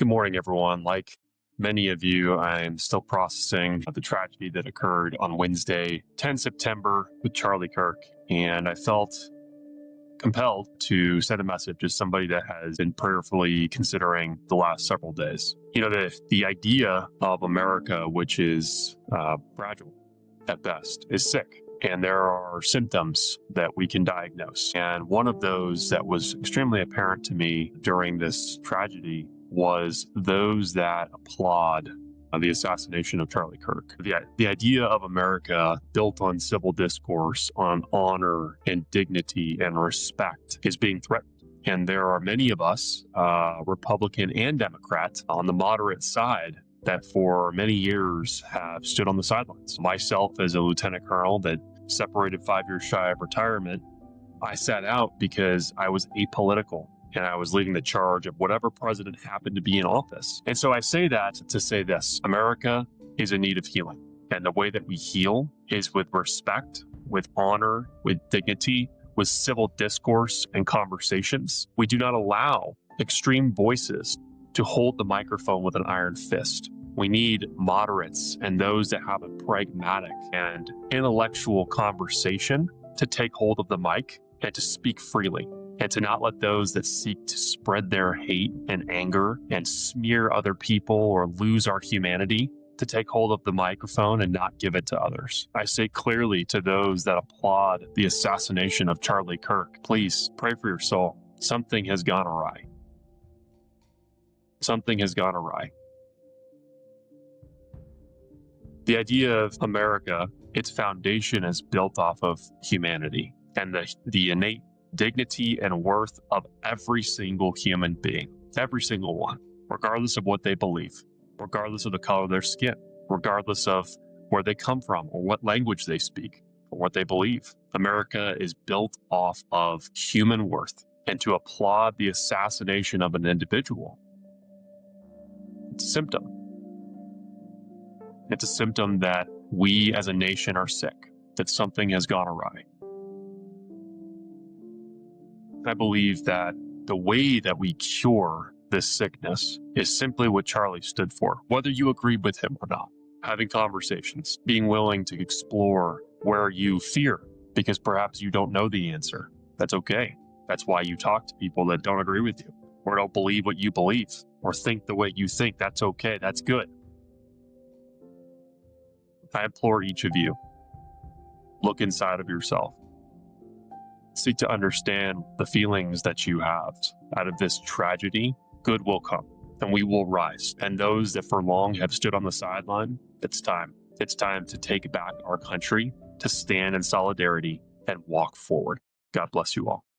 Good morning, everyone. Like many of you, I'm still processing the tragedy that occurred on Wednesday, 10 September with Charlie Kirk. And I felt compelled to send a message as somebody that has been prayerfully considering the last several days. The idea of America, which is fragile at best, is sick. And there are symptoms that we can diagnose. And one of those that was extremely apparent to me during this tragedy was those that applaud the assassination of Charlie Kirk. The idea of America built on civil discourse, on honor and dignity and respect is being threatened. And there are many of us, Republican and Democrat, on the moderate side that for many years have stood on the sidelines. Myself, as a lieutenant colonel that separated 5 years shy of retirement, I sat out because I was apolitical and I was leading the charge of whatever president happened to be in office. And so I say that to say this: America is in need of healing. And the way that we heal is with respect, with honor, with dignity, with civil discourse and conversations. We do not allow extreme voices to hold the microphone with an iron fist. We need moderates and those that have a pragmatic and intellectual conversation to take hold of the mic and to speak freely, and to not let those that seek to spread their hate and anger and smear other people or lose our humanity to take hold of the microphone and not give it to others. I say clearly to those that applaud the assassination of Charlie Kirk, please pray for your soul. Something has gone awry. Something has gone awry. The idea of America, its foundation is built off of humanity and the innate dignity and worth of every single human being, every single one, regardless of what they believe, regardless of the color of their skin, regardless of where they come from or what language they speak or what they believe. America is built off of human worth, and to applaud the assassination of an individual, it's a symptom. It's a symptom that we as a nation are sick, that something has gone awry. I believe that the way that we cure this sickness is simply what Charlie stood for, whether you agree with him or not. Having conversations, being willing to explore where you fear, because perhaps you don't know the answer. That's okay. That's why you talk to people that don't agree with you, or don't believe what you believe, or think the way you think. That's okay. That's good. I implore each of you, look inside of yourself. Seek to understand the feelings that you have. Out of this tragedy, good will come, and we will rise. And those that for long have stood on the sideline, it's time. It's time to take back our country, to stand in solidarity and walk forward. God bless you all.